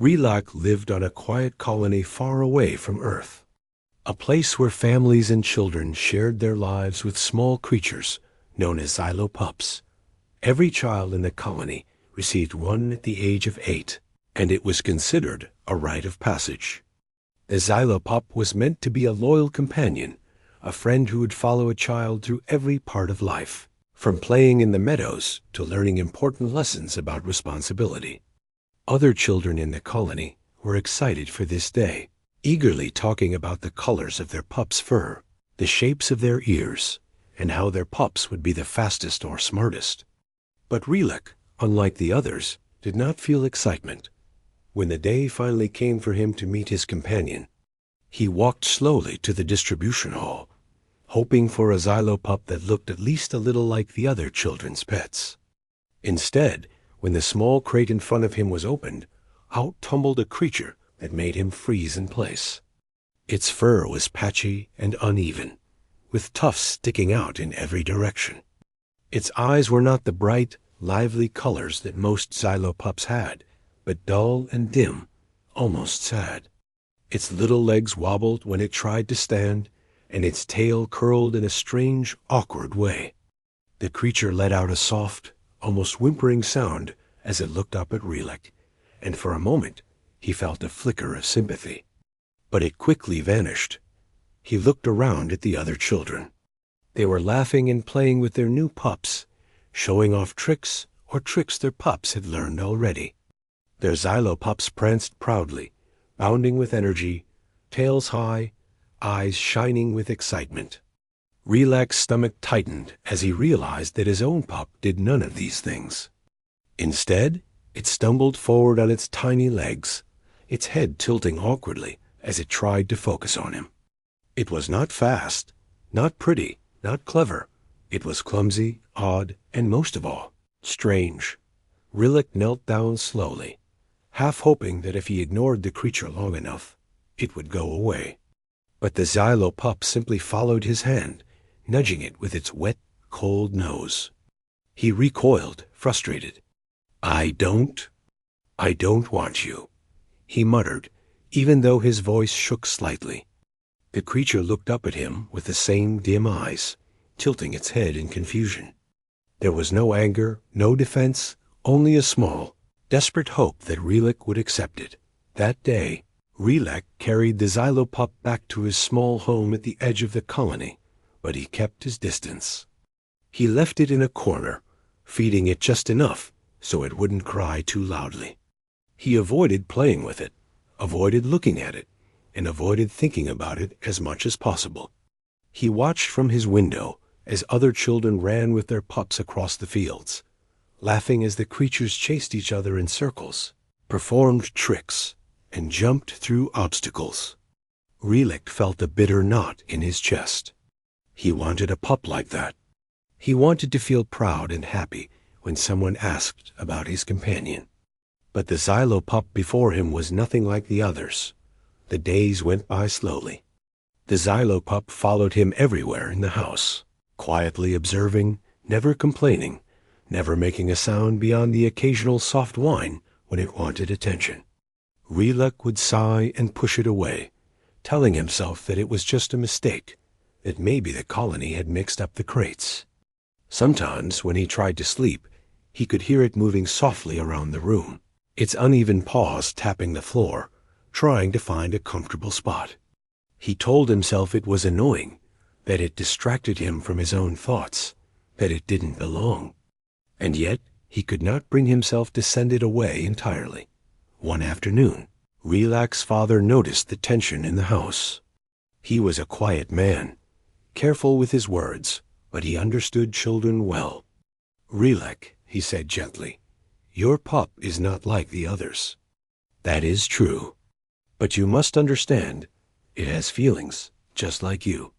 Relax lived on a quiet colony far away from Earth, a place where families and children shared their lives with small creatures known as xylopups. Every child in the colony received one at the age of 8, and it was considered a rite of passage. The xylopup was meant to be a loyal companion, a friend who would follow a child through every part of life, from playing in the meadows to learning important lessons about responsibility. Other children in the colony were excited for this day, eagerly talking about the colors of their pups' fur, the shapes of their ears, and how their pups would be the fastest or smartest. But Relax, unlike the others, did not feel excitement. When the day finally came for him to meet his companion, he walked slowly to the distribution hall, hoping for a xylopup that looked at least a little like the other children's pets. Instead, when the small crate in front of him was opened, out tumbled a creature that made him freeze in place. Its fur was patchy and uneven, with tufts sticking out in every direction. Its eyes were not the bright, lively colors that most xylopups had, but dull and dim, almost sad. Its little legs wobbled when it tried to stand, and its tail curled in a strange, awkward way. The creature let out a soft, almost whimpering sound as it looked up at Relax, and for a moment he felt a flicker of sympathy. But it quickly vanished. He looked around at the other children. They were laughing and playing with their new pups, showing off tricks or tricks their pups had learned already. Their xylopups pranced proudly, bounding with energy, tails high, eyes shining with excitement. Relax's stomach tightened as he realized that his own pup did none of these things. Instead, it stumbled forward on its tiny legs, its head tilting awkwardly as it tried to focus on him. It was not fast, not pretty, not clever. It was clumsy, odd, and most of all, strange. Relax knelt down slowly, half hoping that if he ignored the creature long enough, it would go away. But the xylopup simply followed his hand, nudging it with its wet, cold nose. He recoiled, frustrated. I don't want you," he muttered, even though his voice shook slightly. The creature looked up at him with the same dim eyes, tilting its head in confusion. There was no anger, no defense, only a small, desperate hope that Relax would accept it. That day, Relax carried the xylopup back to his small home at the edge of the colony, but he kept his distance. He left it in a corner, feeding it just enough so it wouldn't cry too loudly. He avoided playing with it, avoided looking at it, and avoided thinking about it as much as possible. He watched from his window as other children ran with their pups across the fields, laughing as the creatures chased each other in circles, performed tricks, and jumped through obstacles. Relax felt a bitter knot in his chest. He wanted a pup like that. He wanted to feel proud and happy when someone asked about his companion. But the xylopup before him was nothing like the others. The days went by slowly. The xylopup followed him everywhere in the house, quietly observing, never complaining, never making a sound beyond the occasional soft whine when it wanted attention. Relax would sigh and push it away, telling himself that it was just a mistake, that maybe the colony had mixed up the crates. Sometimes, when he tried to sleep, he could hear it moving softly around the room, its uneven paws tapping the floor, trying to find a comfortable spot. He told himself it was annoying, that it distracted him from his own thoughts, that it didn't belong. And yet, he could not bring himself to send it away entirely. One afternoon, Relax's father noticed the tension in the house. He was a quiet man, careful with his words, but he understood children well. "Relax," he said gently, "your pup is not like the others." "That is true. But you must understand, it has feelings, just like you.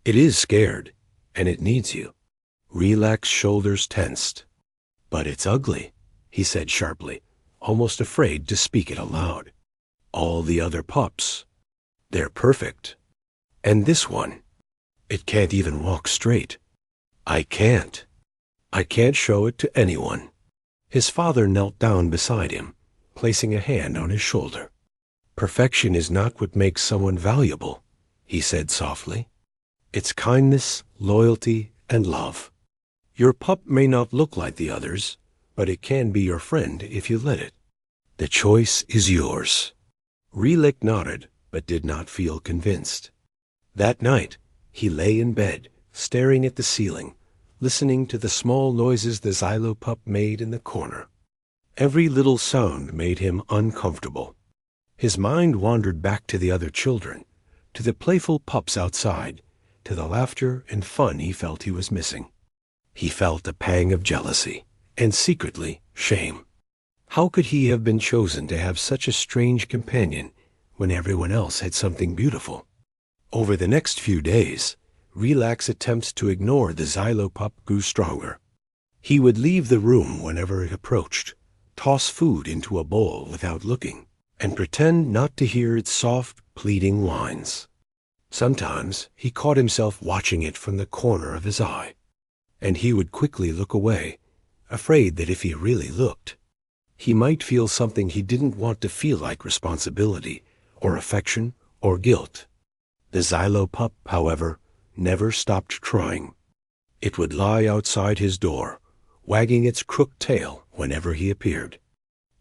It is scared, and it needs you." Relax's shoulders tensed. "But it's ugly," he said sharply, almost afraid to speak it aloud. "All the other pups, they're perfect. And this one, it can't even walk straight. I can't show it to anyone." His father knelt down beside him, placing a hand on his shoulder. "Perfection is not what makes someone valuable," he said softly. "It's kindness, loyalty, and love. Your pup may not look like the others, but it can be your friend if you let it. The choice is yours." Relic nodded, but did not feel convinced. That night, he lay in bed, staring at the ceiling, listening to the small noises the Xylo pup made in the corner. Every little sound made him uncomfortable. His mind wandered back to the other children, to the playful pups outside, to the laughter and fun he felt he was missing. He felt a pang of jealousy, and secretly shame. How could he have been chosen to have such a strange companion when everyone else had something beautiful? Over the next few days, Relac's attempts to ignore the Xylo pup grew stronger. He would leave the room whenever it approached, toss food into a bowl without looking, and pretend not to hear its soft, pleading whines. Sometimes he caught himself watching it from the corner of his eye, and he would quickly look away, afraid that if he really looked, he might feel something he didn't want to feel, like responsibility, or affection, or guilt. The Xylo pup, however, never stopped trying. It would lie outside his door, wagging its crooked tail whenever he appeared.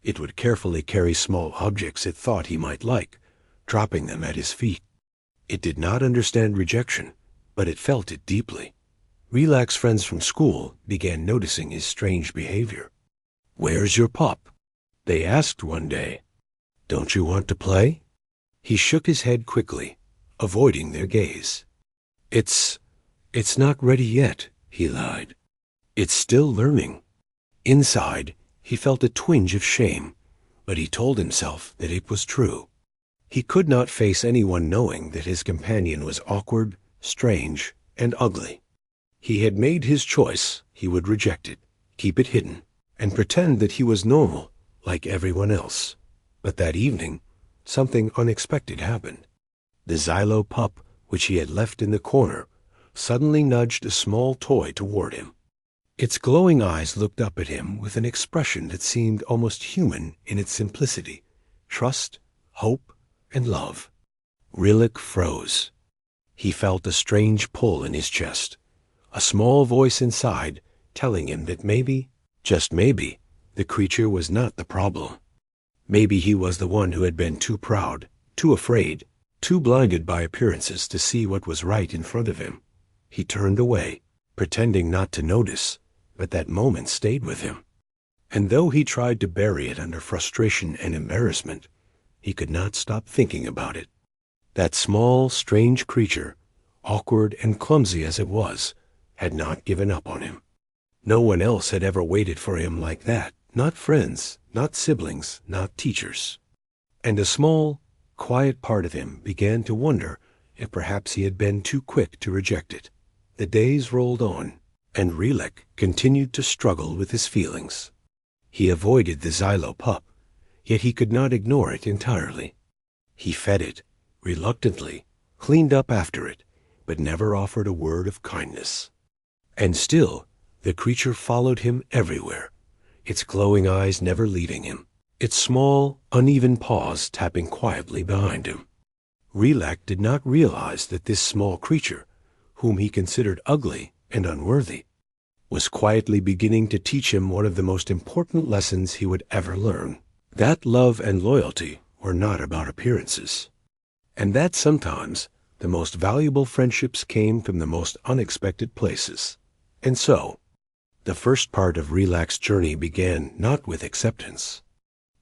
It would carefully carry small objects it thought he might like, dropping them at his feet. It did not understand rejection, but it felt it deeply. Relac's friends from school began noticing his strange behavior. "Where's your pup?" they asked one day. "Don't you want to play?" He shook his head quickly, avoiding their gaze. It's not ready yet," he lied. "It's still learning." Inside, he felt a twinge of shame, but he told himself that it was true. He could not face anyone knowing that his companion was awkward, strange, and ugly. He had made his choice. He would reject it, keep it hidden, and pretend that he was normal, like everyone else. But that evening, something unexpected happened. The Xylo pup, which he had left in the corner, suddenly nudged a small toy toward him. Its glowing eyes looked up at him with an expression that seemed almost human in its simplicity: trust, hope, and love. Relic froze. He felt a strange pull in his chest, a small voice inside telling him that maybe, just maybe, the creature was not the problem. Maybe he was the one who had been too proud, too afraid, too blinded by appearances to see what was right in front of him. He turned away, pretending not to notice, but that moment stayed with him. And though he tried to bury it under frustration and embarrassment, he could not stop thinking about it. That small, strange creature, awkward and clumsy as it was, had not given up on him. No one else had ever waited for him like that, not friends, not siblings, not teachers. And a small, quiet part of him began to wonder if perhaps he had been too quick to reject it. The days rolled on, and Relic continued to struggle with his feelings. He avoided the Xylo pup, yet he could not ignore it entirely. He fed it, reluctantly, cleaned up after it, but never offered a word of kindness. And still, the creature followed him everywhere, its glowing eyes never leaving him, its small, uneven paws tapping quietly behind him. Relac did not realize that this small creature, whom he considered ugly and unworthy, was quietly beginning to teach him one of the most important lessons he would ever learn: that love and loyalty were not about appearances, and that sometimes the most valuable friendships came from the most unexpected places. And so, the first part of Relac's journey began not with acceptance,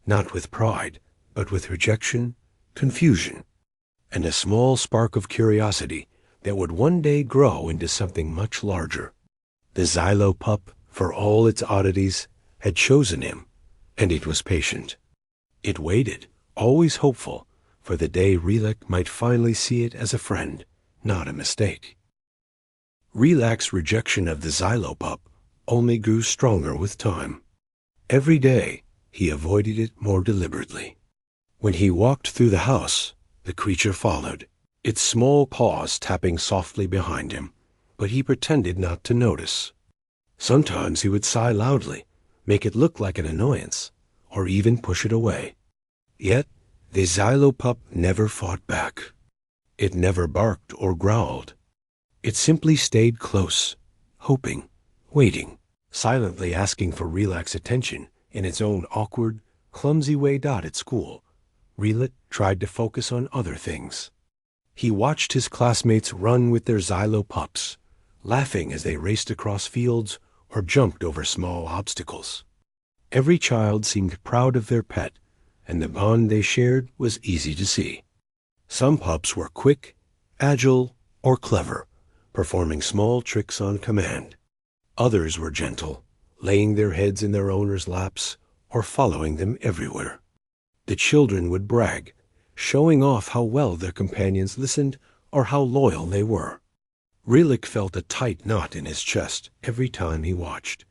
not with pride, but with rejection, confusion, and a small spark of curiosity that would one day grow into something much larger. The Xylo pup, for all its oddities, had chosen him, and it was patient. It waited, always hopeful, for the day Relic might finally see it as a friend, not a mistake. Relac's rejection of the Xylo pup only grew stronger with time. Every day, he avoided it more deliberately. When he walked through the house, the creature followed, its small paws tapping softly behind him, but he pretended not to notice. Sometimes he would sigh loudly, make it look like an annoyance, or even push it away. Yet, the Xylopup never fought back. It never barked or growled. It simply stayed close, hoping, waiting, silently asking for Relax's attention in its own awkward, clumsy way. At school, Relax tried to focus on other things. He watched his classmates run with their Xylopups, laughing as they raced across fields or jumped over small obstacles. Every child seemed proud of their pet, and the bond they shared was easy to see. Some pups were quick, agile, or clever, performing small tricks on command. Others were gentle, laying their heads in their owners' laps or following them everywhere. The children would brag, showing off how well their companions listened or how loyal they were. Relax felt a tight knot in his chest every time he watched.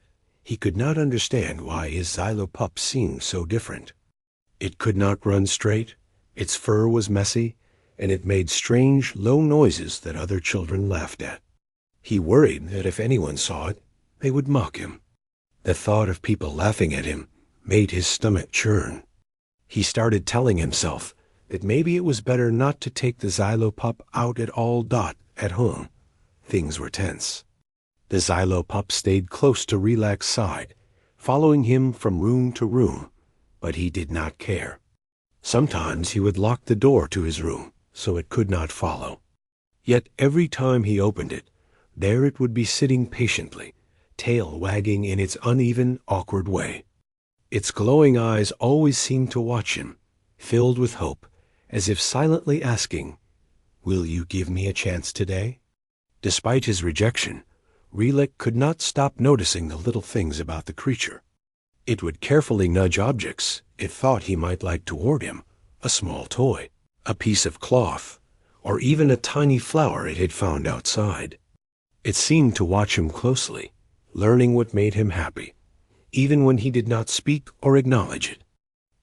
He could not understand why his Xylopup seemed so different. It could not run straight, its fur was messy, and it made strange, low noises that other children laughed at. He worried that if anyone saw it, they would mock him. The thought of people laughing at him made his stomach churn. He started telling himself that maybe it was better not to take the Xylopup out at all. At home, things were tense. The Xylopup stayed close to Relax's side, following him from room to room, but he did not care. Sometimes he would lock the door to his room so it could not follow. Yet every time he opened it, there it would be sitting patiently, tail wagging in its uneven, awkward way. Its glowing eyes always seemed to watch him, filled with hope, as if silently asking, "Will you give me a chance today?" Despite his rejection, Relax could not stop noticing the little things about the creature. It would carefully nudge objects it thought he might like toward him, a small toy, a piece of cloth, or even a tiny flower it had found outside. It seemed to watch him closely, learning what made him happy, even when he did not speak or acknowledge it.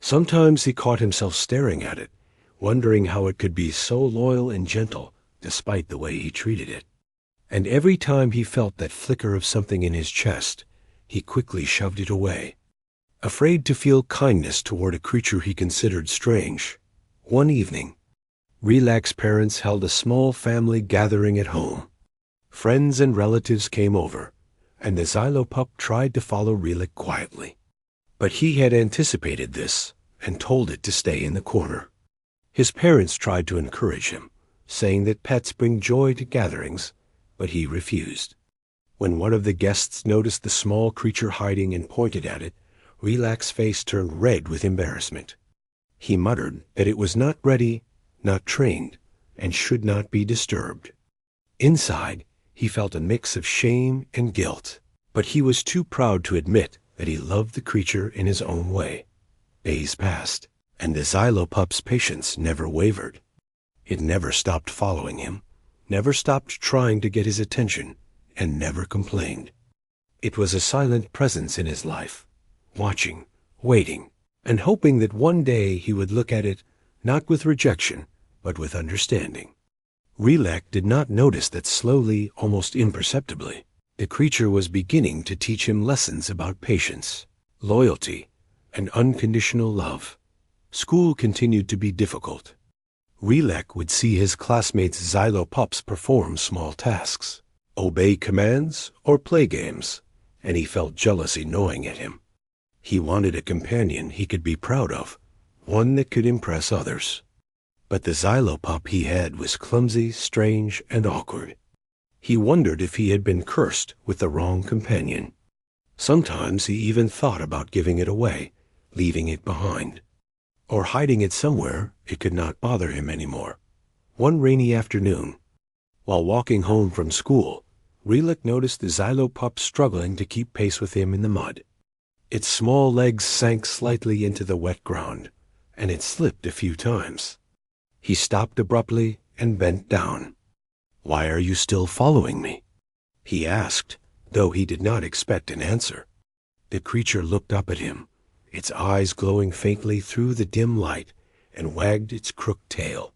Sometimes he caught himself staring at it, wondering how it could be so loyal and gentle despite the way he treated it. And every time he felt that flicker of something in his chest, he quickly shoved it away, afraid to feel kindness toward a creature he considered strange. One evening, Relax's parents held a small family gathering at home. Friends and relatives came over, and the Xylopup tried to follow Relax quietly. But he had anticipated this and told it to stay in the corner. His parents tried to encourage him, saying that pets bring joy to gatherings, but he refused. When one of the guests noticed the small creature hiding and pointed at it, Relax's face turned red with embarrassment. He muttered that it was not ready, not trained, and should not be disturbed. Inside, he felt a mix of shame and guilt, but he was too proud to admit that he loved the creature in his own way. Days passed, and the Xylopup's patience never wavered. It never stopped following him, never stopped trying to get his attention, and never complained. It was a silent presence in his life, watching, waiting, and hoping that one day he would look at it not with rejection, but with understanding. Relax did not notice that slowly, almost imperceptibly, the creature was beginning to teach him lessons about patience, loyalty, and unconditional love. School continued to be difficult. Relax would see his classmates' Xylopups perform small tasks, obey commands, or play games, and he felt jealousy gnawing at him. He wanted a companion he could be proud of, one that could impress others. But the Xylopup he had was clumsy, strange, and awkward. He wondered if he had been cursed with the wrong companion. Sometimes he even thought about giving it away, leaving it behind, or hiding it somewhere it could not bother him anymore. One rainy afternoon, while walking home from school, Relax noticed the Xylopup struggling to keep pace with him in the mud. Its small legs sank slightly into the wet ground, and it slipped a few times. He stopped abruptly and bent down. "Why are you still following me?" he asked, though he did not expect an answer. The creature looked up at him, its eyes glowing faintly through the dim light, and wagged its crooked tail.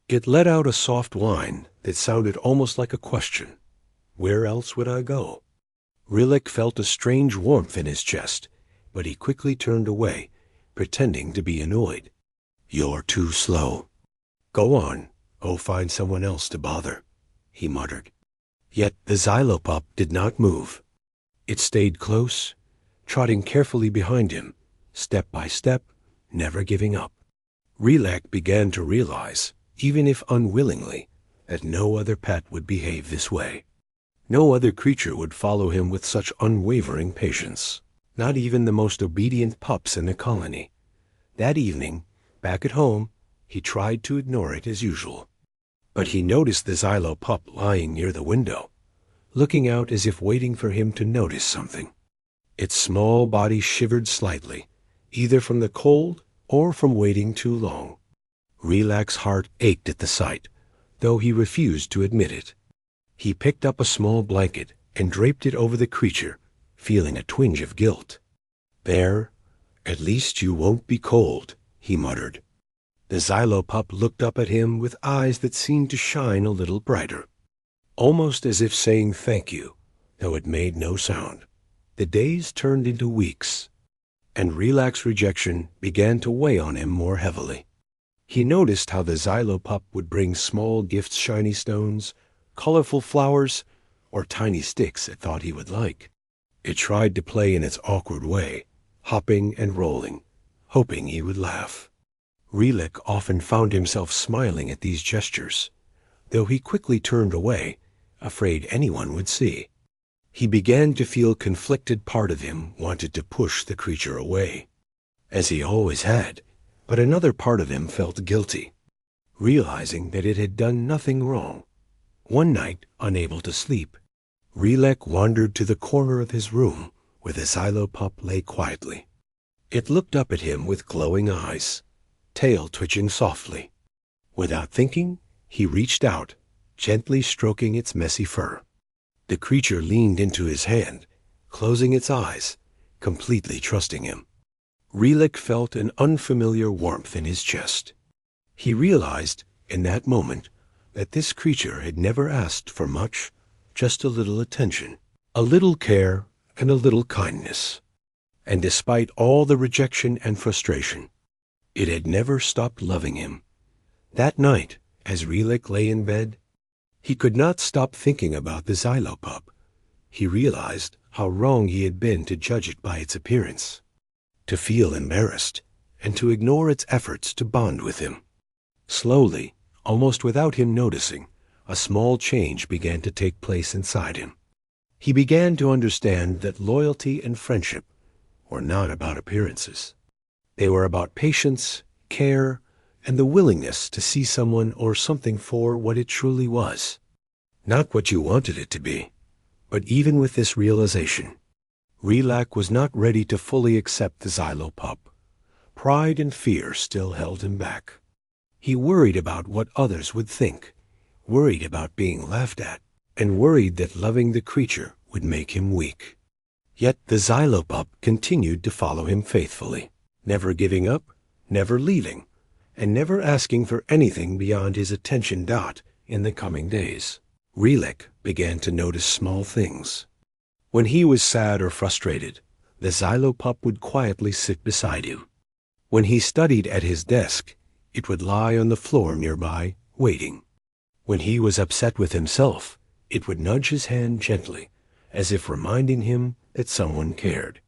It let out a soft whine that sounded almost like a question. Where else would I go? Relax felt a strange warmth in his chest, but he quickly turned away, pretending to be annoyed. "You're too slow. Go on, find someone else to bother," he muttered. Yet the Xylopup did not move. It stayed close, trotting carefully behind him, step by step, never giving up. Relak began to realize, even if unwillingly, that no other pet would behave this way. No other creature would follow him with such unwavering patience, not even the most obedient pups in the colony. That evening, back at home, he tried to ignore it as usual. But he noticed the Xylopup lying near the window, looking out as if waiting for him to notice something. Its small body shivered slightly, either from the cold or from waiting too long. Relak's heart ached at the sight, though he refused to admit it. He picked up a small blanket and draped it over the creature, feeling a twinge of guilt. "There, at least you won't be cold," he muttered. The Xylopup looked up at him with eyes that seemed to shine a little brighter, almost as if saying thank you, though it made no sound. The days turned into weeks, and Relak's rejection began to weigh on him more heavily. He noticed how the Xylopup would bring small gifts, shiny stones, colorful flowers, or tiny sticks it thought he would like. It tried to play in its awkward way, hopping and rolling, hoping he would laugh. Relak often found himself smiling at these gestures, though he quickly turned away, afraid anyone would see. He began to feel conflicted. Part of him wanted to push the creature away, as he always had, but another part of him felt guilty, realizing that it had done nothing wrong. One night, unable to sleep, Relak wandered to the corner of his room where the Xylopup lay quietly. It looked up at him with glowing eyes, tail twitching softly. Without thinking, he reached out, gently stroking its messy fur. The creature leaned into his hand, closing its eyes, completely trusting him. Relak felt an unfamiliar warmth in his chest. He realized, in that moment, that this creature had never asked for much, just a little attention, a little care, and a little kindness. And despite all the rejection and frustration, it had never stopped loving him. That night, as Relak lay in bed, he could not stop thinking about the Xylopup. He realized how wrong he had been to judge it by its appearance, to feel embarrassed, and to ignore its efforts to bond with him. Slowly, almost without him noticing, a small change began to take place inside him. He began to understand that loyalty and friendship were not about appearances. They were about patience, care, and the willingness to see someone or something for what it truly was. Not what you wanted it to be. But even with this realization, Relak was not ready to fully accept the Xylopup. Pride and fear still held him back. He worried about what others would think, worried about being laughed at, and worried that loving the creature would make him weak. Yet the Xylopup continued to follow him faithfully, never giving up, never leaving, and never asking for anything beyond his attention. In the coming days, Relak began to notice small things. When he was sad or frustrated, the Xylopup would quietly sit beside him. When he studied at his desk, it would lie on the floor nearby, waiting. When he was upset with himself, it would nudge his hand gently, as if reminding him that someone cared.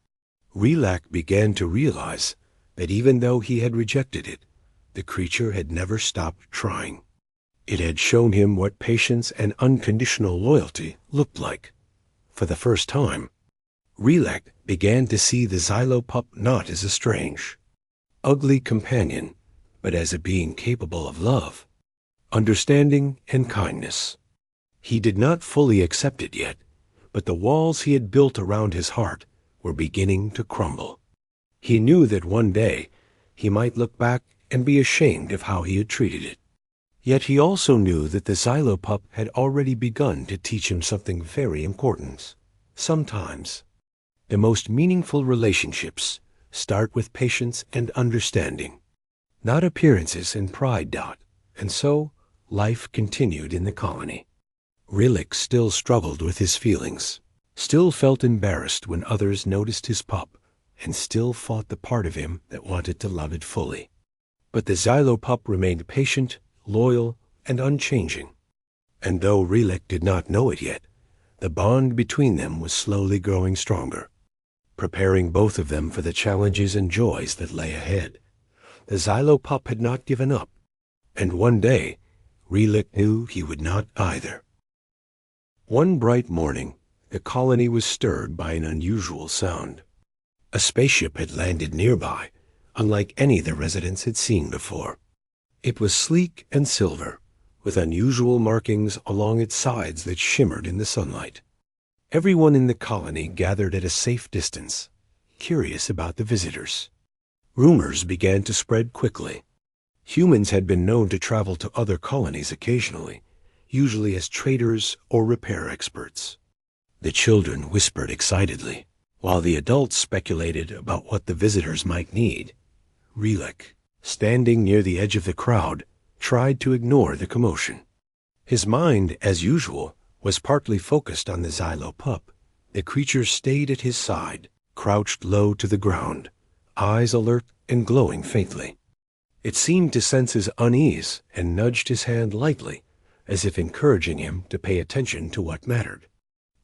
Relak began to realize that even though he had rejected it, the creature had never stopped trying. It had shown him what patience and unconditional loyalty looked like. For the first time, Relak began to see the Xylopup not as a strange, ugly companion, but as a being capable of love, understanding, and kindness. He did not fully accept it yet, but the walls he had built around his heart were beginning to crumble. He knew that one day he might look back and be ashamed of how he had treated it. Yet he also knew that the Xylopup had already begun to teach him something very important. Sometimes, the most meaningful relationships start with patience and understanding, not appearances and pride. And so, life continued in the colony. Relak still struggled with his feelings, still felt embarrassed when others noticed his pup, and still fought the part of him that wanted to love it fully. But the Xylo pup remained patient, loyal, and unchanging. And though Relek did not know it yet, the bond between them was slowly growing stronger, preparing both of them for the challenges and joys that lay ahead. The Xylo pup had not given up, and one day, Relek knew he would not either. One bright morning, the colony was stirred by an unusual sound. A spaceship had landed nearby, unlike any the residents had seen before. It was sleek and silver, with unusual markings along its sides that shimmered in the sunlight. Everyone in the colony gathered at a safe distance, curious about the visitors. Rumors began to spread quickly. Humans had been known to travel to other colonies occasionally, usually as traders or repair experts. The children whispered excitedly, while the adults speculated about what the visitors might need. Relek, standing near the edge of the crowd, tried to ignore the commotion. His mind, as usual, was partly focused on the Xylo pup. The creature stayed at his side, crouched low to the ground, eyes alert and glowing faintly. It seemed to sense his unease and nudged his hand lightly, as if encouraging him to pay attention to what mattered.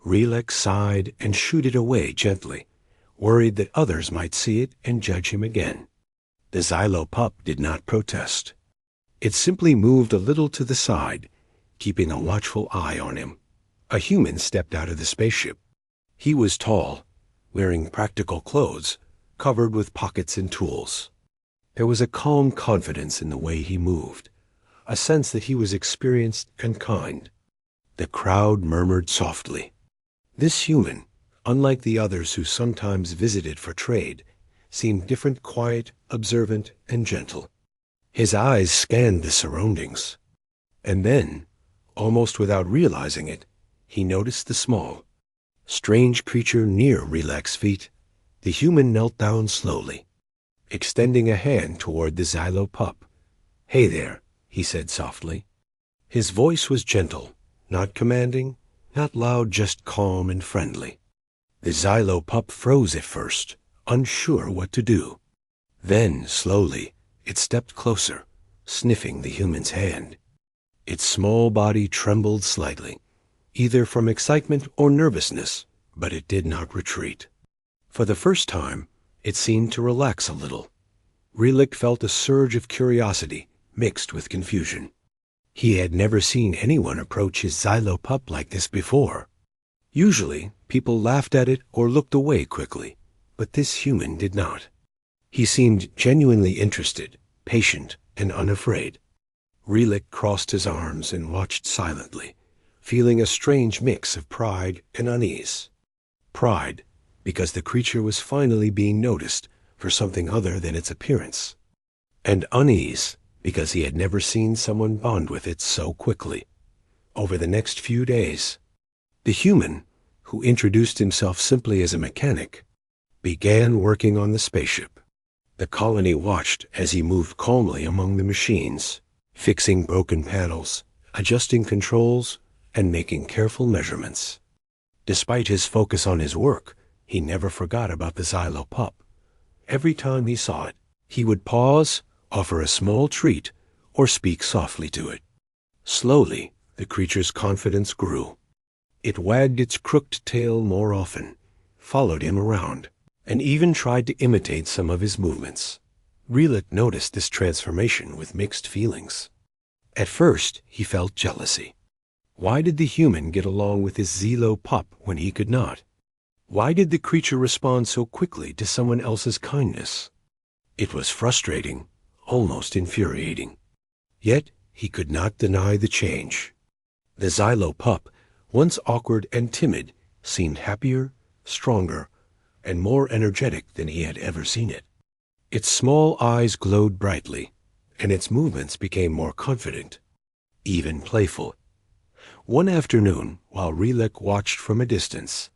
Relek sighed and shooed it away gently, worried that others might see it and judge him again. The Xylo pup did not protest. It simply moved a little to the side, keeping a watchful eye on him. A human stepped out of the spaceship. He was tall, wearing practical clothes, covered with pockets and tools. There was a calm confidence in the way he moved, a sense that he was experienced and kind. The crowd murmured softly. This human, unlike the others who sometimes visited for trade, seemed different, quiet, observant, and gentle. His eyes scanned the surroundings. And then, almost without realizing it, he noticed the small, strange creature near Relek's feet. The human knelt down slowly, extending a hand toward the Xylo pup. "Hey there," he said softly. His voice was gentle, not commanding, not loud, just calm and friendly. The Xylo pup froze at first, unsure what to do. Then, slowly, it stepped closer, sniffing the human's hand. Its small body trembled slightly, either from excitement or nervousness, but it did not retreat. For the first time, it seemed to relax a little. Relek felt a surge of curiosity mixed with confusion. He had never seen anyone approach his Xylo pup like this before. Usually, people laughed at it or looked away quickly, but this human did not. He seemed genuinely interested, patient, and unafraid. Relek crossed his arms and watched silently, feeling a strange mix of pride and unease. Pride, because the creature was finally being noticed for something other than its appearance. And unease, because he had never seen someone bond with it so quickly. Over the next few days, the human, who introduced himself simply as a mechanic, began working on the spaceship. The colony watched as he moved calmly among the machines, fixing broken panels, adjusting controls, and making careful measurements. Despite his focus on his work, he never forgot about the Xylo pup. Every time he saw it, he would pause, offer a small treat, or speak softly to it. Slowly, the creature's confidence grew. It wagged its crooked tail more often, followed him around, and even tried to imitate some of his movements. Relek noticed this transformation with mixed feelings. At first, he felt jealousy. Why did the human get along with his Xylo pup when he could not? Why did the creature respond so quickly to someone else's kindness? It was frustrating, almost infuriating. Yet he could not deny the change. The Xylo pup, once awkward and timid, seemed happier, stronger, and more energetic than he had ever seen it. Its small eyes glowed brightly, and its movements became more confident, even playful. One afternoon, while Relek watched from a distance,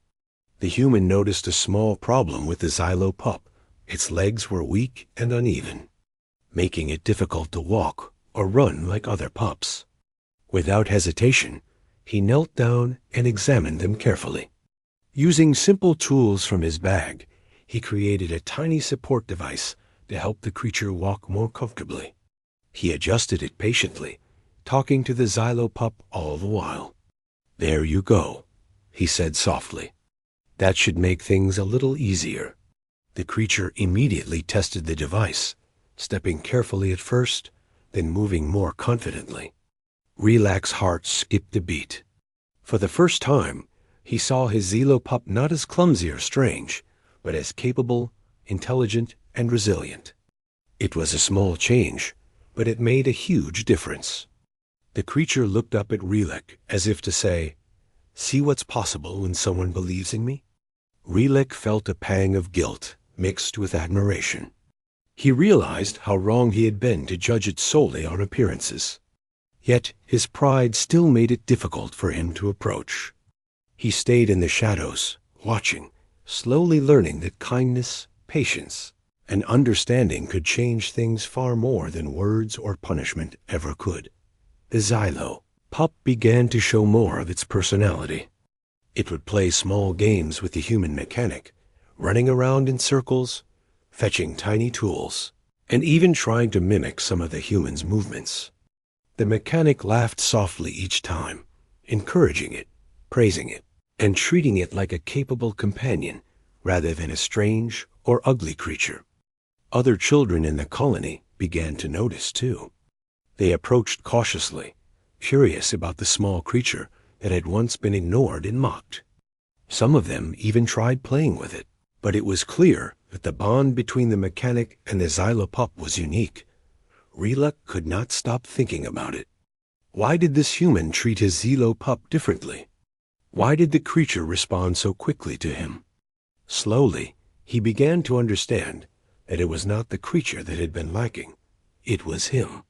the human noticed a small problem with the Xylo pup. Its legs were weak and uneven, making it difficult to walk or run like other pups. Without hesitation, he knelt down and examined them carefully. Using simple tools from his bag, he created a tiny support device to help the creature walk more comfortably. He adjusted it patiently, talking to the Xylopup all the while. "There you go," he said softly. "That should make things a little easier." The creature immediately tested the device, stepping carefully at first, then moving more confidently. Relak's heart skipped a beat. For the first time, he saw his Xylopup not as clumsy or strange, but as capable, intelligent, and resilient. It was a small change, but it made a huge difference. The creature looked up at Relak as if to say, "See what's possible when someone believes in me?" Relak felt a pang of guilt mixed with admiration. He realized how wrong he had been to judge it solely on appearances. Yet his pride still made it difficult for him to approach. He stayed in the shadows, watching, slowly learning that kindness, patience, and understanding could change things far more than words or punishment ever could. The Xylopup began to show more of its personality. It would play small games with the human mechanic, running around in circles, fetching tiny tools, and even trying to mimic some of the human's movements. The mechanic laughed softly each time, encouraging it, praising it, and treating it like a capable companion rather than a strange or ugly creature. Other children in the colony began to notice too. They approached cautiously, curious about the small creature that had once been ignored and mocked. Some of them even tried playing with it, but it was clear that the bond between the mechanic and the Xylopup was unique. Relak could not stop thinking about it. Why did this human treat his Xylopup differently? Why did the creature respond so quickly to him? Slowly, he began to understand that it was not the creature that had been lacking. It was him.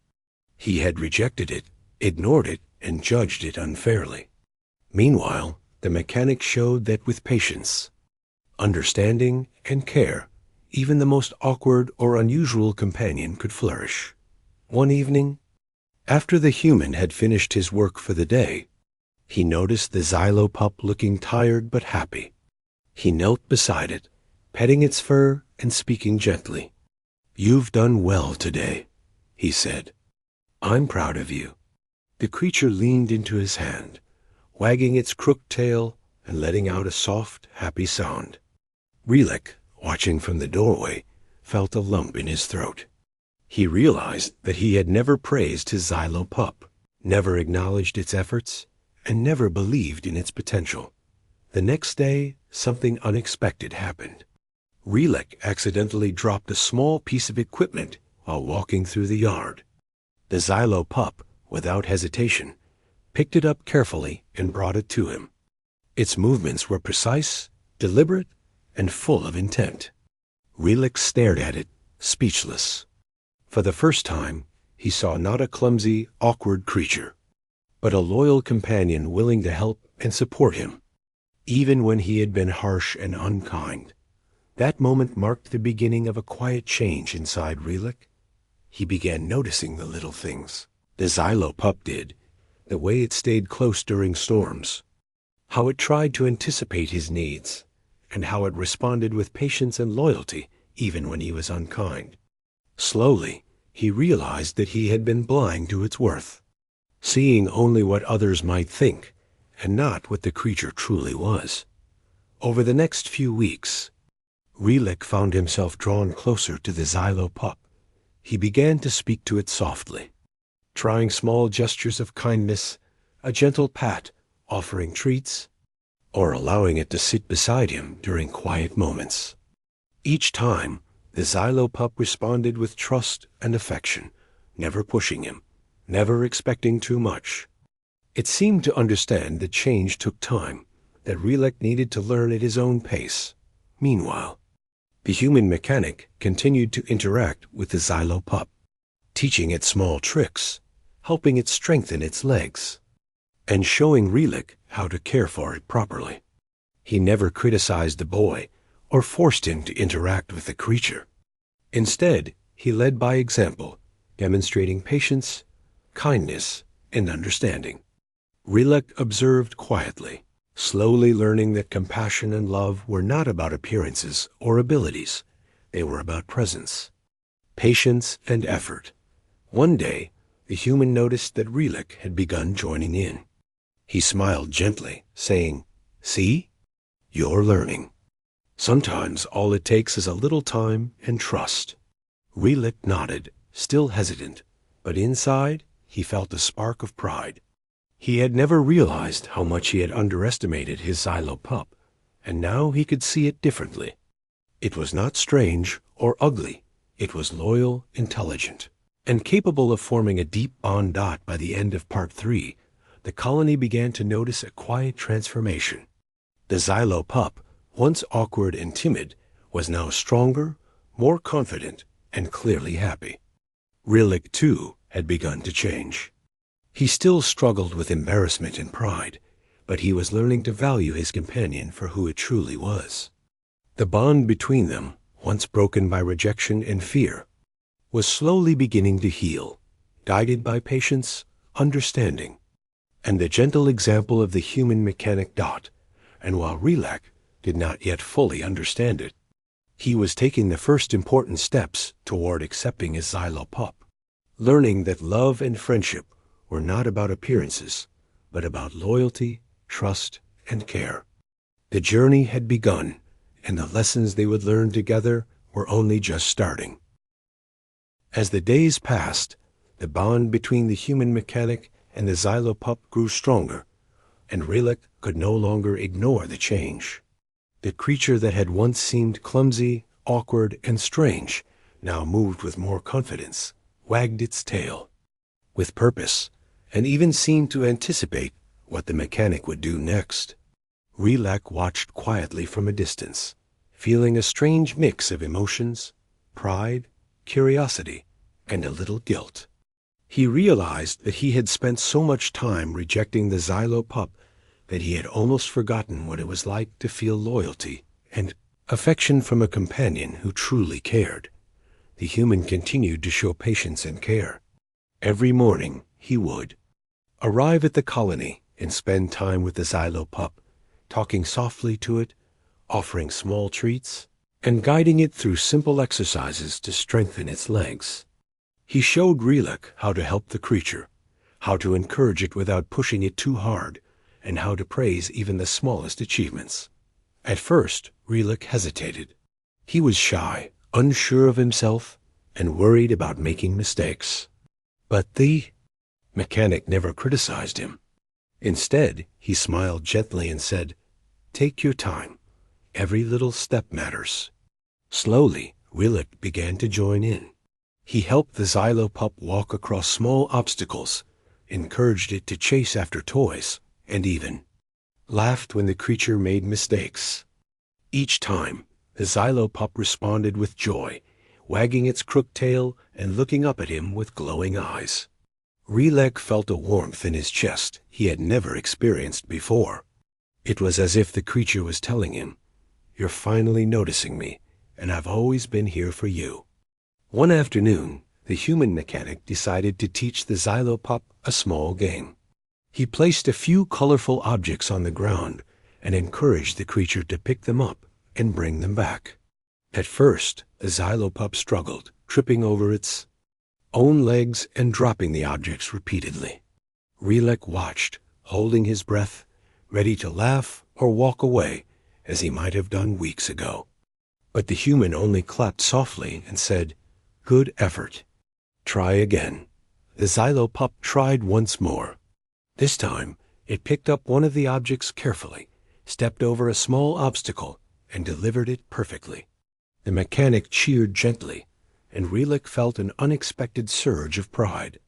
He had rejected it, ignored it, and judged it unfairly. Meanwhile, the mechanic showed that with patience, understanding, and care, even the most awkward or unusual companion could flourish. One evening, after the human had finished his work for the day, he noticed the Xylopup looking tired but happy. He knelt beside it, petting its fur and speaking gently. "You've done well today," he said. "I'm proud of you." The creature leaned into his hand, wagging its crooked tail and letting out a soft, happy sound. Relak, watching from the doorway, felt a lump in his throat. He realized that he had never praised his Xylopup, never acknowledged its efforts, and never believed in its potential. The next day, something unexpected happened. Relak accidentally dropped a small piece of equipment while walking through the yard. The Xylopup, without hesitation, picked it up carefully and brought it to him. Its movements were precise, deliberate, and full of intent. Relak stared at it, speechless. For the first time, he saw not a clumsy, awkward creature, but a loyal companion willing to help and support him, even when he had been harsh and unkind. That moment marked the beginning of a quiet change inside Relak. He began noticing the little things. The Xylopup did, the way it stayed close during storms, how it tried to anticipate his needs, and how it responded with patience and loyalty even when he was unkind. Slowly, he realized that he had been blind to its worth, seeing only what others might think and not what the creature truly was. Over the next few weeks, Relak found himself drawn closer to the Xylopup. He began to speak to it softly, trying small gestures of kindness, a gentle pat, offering treats, or allowing it to sit beside him during quiet moments. Each time, the Xylopup responded with trust and affection, never pushing him, never expecting too much. It seemed to understand that change took time, that Relak needed to learn at his own pace. Meanwhile, the human mechanic continued to interact with the Xylopup, teaching it small tricks, helping it strengthen its legs, and showing Relak how to care for it properly. He never criticized the boy or forced him to interact with the creature. Instead, he led by example, demonstrating patience, kindness, and understanding. Relak observed quietly, slowly learning that compassion and love were not about appearances or abilities. They were about presence, patience, and effort. One day, the human noticed that Relik had begun joining in. He smiled gently, saying, "See? You're learning. Sometimes all it takes is a little time and trust." Relik nodded, still hesitant, but inside he felt a spark of pride. He had never realized how much he had underestimated his Xylo pup, and now he could see it differently. It was not strange or ugly. It was loyal, intelligent, and capable of forming a deep bond. By the end of Part 3, the colony began to notice a quiet transformation. The Xylo pup, once awkward and timid, was now stronger, more confident, and clearly happy. Relik, too, had begun to change. He still struggled with embarrassment and pride, but he was learning to value his companion for who it truly was. The bond between them, once broken by rejection and fear, was slowly beginning to heal, guided by patience, understanding, and the gentle example of the human mechanic Dot. And while Relik did not yet fully understand it, he was taking the first important steps toward accepting his Xylo pup, learning that love and friendship were not about appearances, but about loyalty, trust, and care. The journey had begun, and the lessons they would learn together were only just starting. As the days passed, the bond between the human mechanic and the Xylo pup grew stronger, and Relik could no longer ignore the change. The creature that had once seemed clumsy, awkward, and strange now moved with more confidence, wagged its tail with purpose, and even seemed to anticipate what the mechanic would do next. Relik watched quietly from a distance, feeling a strange mix of emotions, pride, curiosity, and a little guilt. He realized that he had spent so much time rejecting the Xylo pup that he had almost forgotten what it was like to feel loyalty and affection from a companion who truly cared. The human continued to show patience and care. Every morning he would arrive at the colony and spend time with the Xylo pup, talking softly to it, offering small treats, and guiding it through simple exercises to strengthen its legs. He showed Relik how to help the creature, how to encourage it without pushing it too hard, and how to praise even the smallest achievements. At first, Relik hesitated. He was shy, unsure of himself, and worried about making mistakes. But the mechanic never criticized him. Instead, he smiled gently and said, "Take your time. Every little step matters." Slowly, Relik began to join in. He helped the Xylo pup walk across small obstacles, encouraged it to chase after toys, and even laughed when the creature made mistakes. Each time, the Xylo pup responded with joy, wagging its crooked tail and looking up at him with glowing eyes. Relik felt a warmth in his chest he had never experienced before. It was as if the creature was telling him, "You're finally noticing me, and I've always been here for you." One afternoon, the human mechanic decided to teach the Xylo pup a small game. He placed a few colorful objects on the ground and encouraged the creature to pick them up and bring them back. At first, the Xylo pup struggled, tripping over its own legs and dropping the objects repeatedly. Relik watched, holding his breath, ready to laugh or walk away as he might have done weeks ago. But the human only clapped softly and said, "Good effort. Try again." The Xylo pup tried once more. This time, it picked up one of the objects carefully, stepped over a small obstacle, and delivered it perfectly. The mechanic cheered gently, and Relik felt an unexpected surge of pride.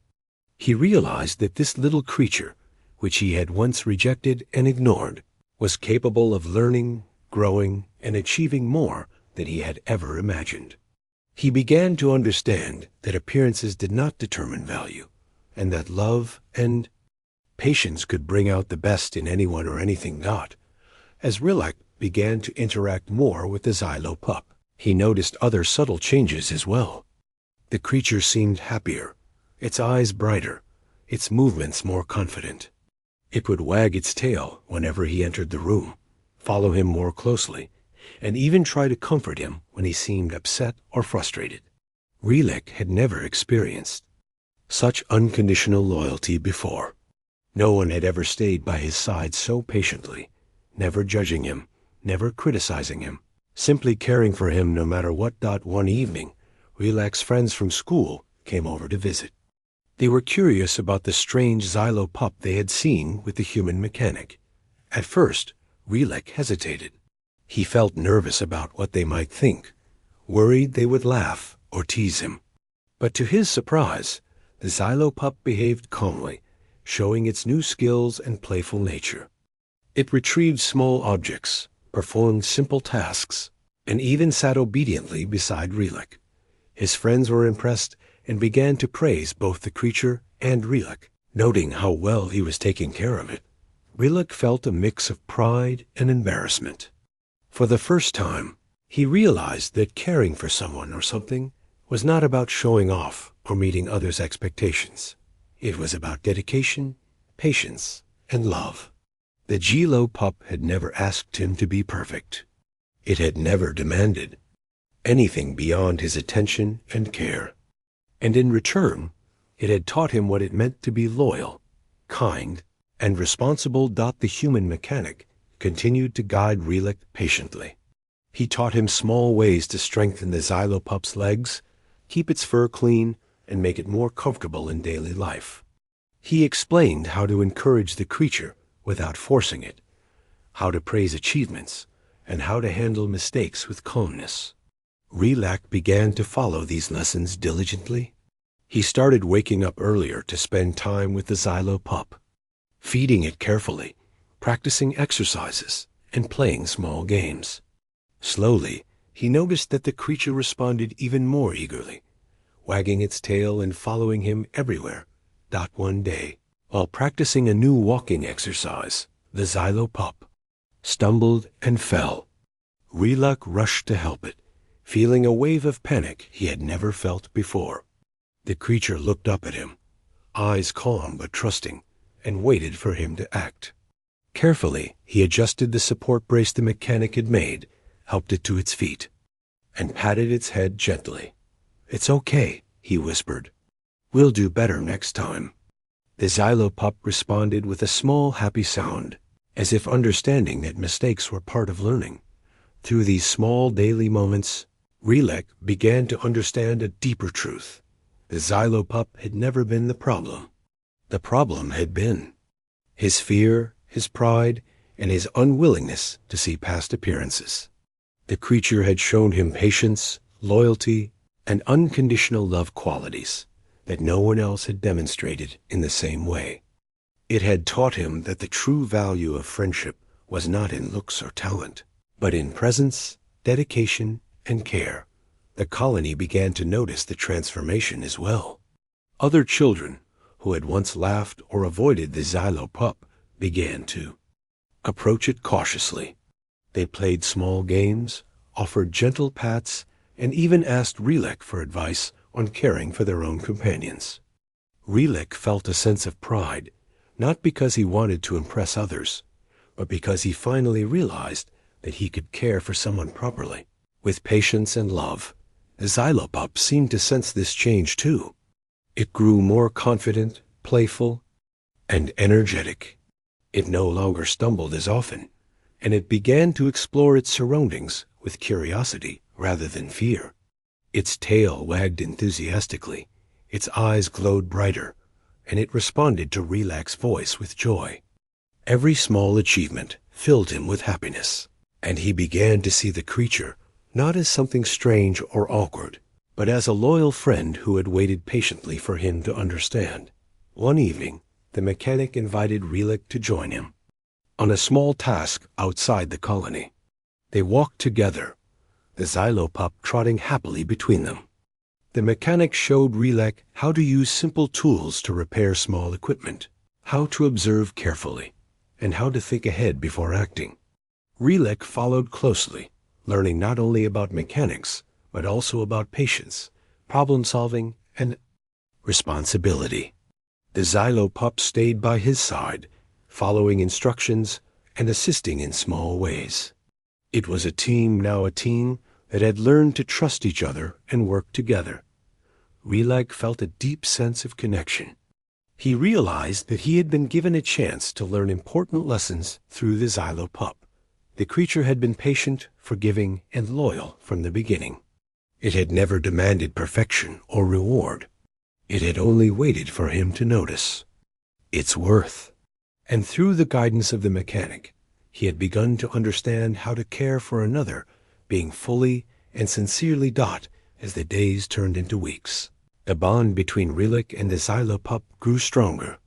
He realized that this little creature, which he had once rejected and ignored, was capable of learning, growing, and achieving more than he had ever imagined. He began to understand that appearances did not determine value, and that love and patience could bring out the best in anyone or anything Dot. As Relik began to interact more with the Xylo pup, he noticed other subtle changes as well. The creature seemed happier, its eyes brighter, its movements more confident. It would wag its tail whenever he entered the room, follow him more closely, and even try to comfort him when he seemed upset or frustrated. Relek had never experienced such unconditional loyalty before. No one had ever stayed by his side so patiently, never judging him, never criticizing him, simply caring for him no matter what. One evening, Relek's friends from school came over to visit. They were curious about the strange Xylo pup they had seen with the human mechanic. At first, Relek hesitated. He felt nervous about what they might think, worried they would laugh or tease him. But to his surprise, the Xylo pup behaved calmly, showing its new skills and playful nature. It retrieved small objects, performed simple tasks, and even sat obediently beside Relek. His friends were impressed and began to praise both the creature and Relek, noting how well he was taking care of it. Relek felt a mix of pride and embarrassment. For the first time, he realized that caring for someone or something was not about showing off or meeting others' expectations. It was about dedication, patience, and love. The Xylo pup had never asked him to be perfect. It had never demanded anything beyond his attention and care. And in return, it had taught him what it meant to be loyal, kind, and responsible. The human mechanic continued to guide Relek patiently. He taught him small ways to strengthen the Xylo pup's legs, keep its fur clean, and make it more comfortable in daily life. He explained how to encourage the creature without forcing it, how to praise achievements, and how to handle mistakes with calmness. Relek began to follow these lessons diligently. He started waking up earlier to spend time with the Xylo pup, feeding it carefully, practicing exercises, and playing small games. Slowly, he noticed that the creature responded even more eagerly, wagging its tail and following him everywhere. One day, while practicing a new walking exercise, the Xylo pup stumbled and fell. Relek rushed to help it, feeling a wave of panic he had never felt before. The creature looked up at him, eyes calm but trusting, and waited for him to act. Carefully, he adjusted the support brace the mechanic had made, helped it to its feet, and patted its head gently. "It's okay," he whispered. "We'll do better next time." The Xylo pup responded with a small happy sound, as if understanding that mistakes were part of learning. Through these small daily moments, Relek began to understand a deeper truth. The Xylo pup had never been the problem. The problem had been his fear, his pride, and his unwillingness to see past appearances. The creature had shown him patience, loyalty, and unconditional love qualities that no one else had demonstrated in the same way. It had taught him that the true value of friendship was not in looks or talent, but in presence, dedication, and care. The colony began to notice the transformation as well. Other children, who had once laughed or avoided the Xylo pup, began to approach it cautiously. They played small games, offered gentle pats, and even asked Relek for advice on caring for their own companions. Relek felt a sense of pride, not because he wanted to impress others, but because he finally realized that he could care for someone properly, with patience and love. The Xylo pup seemed to sense this change too. It grew more confident, playful, and energetic. It no longer stumbled as often, and it began to explore its surroundings with curiosity rather than fear. Its tail wagged enthusiastically, its eyes glowed brighter, and it responded to Relek's voice with joy. Every small achievement filled him with happiness, and he began to see the creature not as something strange or awkward, but as a loyal friend who had waited patiently for him to understand. One evening, the mechanic invited Relek to join him on a small task outside the colony. They walked together, the Xylo pup trotting happily between them. The mechanic showed Relek how to use simple tools to repair small equipment, how to observe carefully, and how to think ahead before acting. Relek followed closely, learning not only about mechanics, but also about patience, problem-solving, and responsibility. The Xylo pup stayed by his side, following instructions and assisting in small ways. It was a team that had learned to trust each other and work together. Relek felt a deep sense of connection. He realized that he had been given a chance to learn important lessons through the Xylo pup. The creature had been patient, forgiving, and loyal from the beginning. It had never demanded perfection or reward. It had only waited for him to notice its worth. And through the guidance of the mechanic, he had begun to understand how to care for another, being fully and sincerely as the days turned into weeks. The bond between Relek and the Xylo pup grew stronger.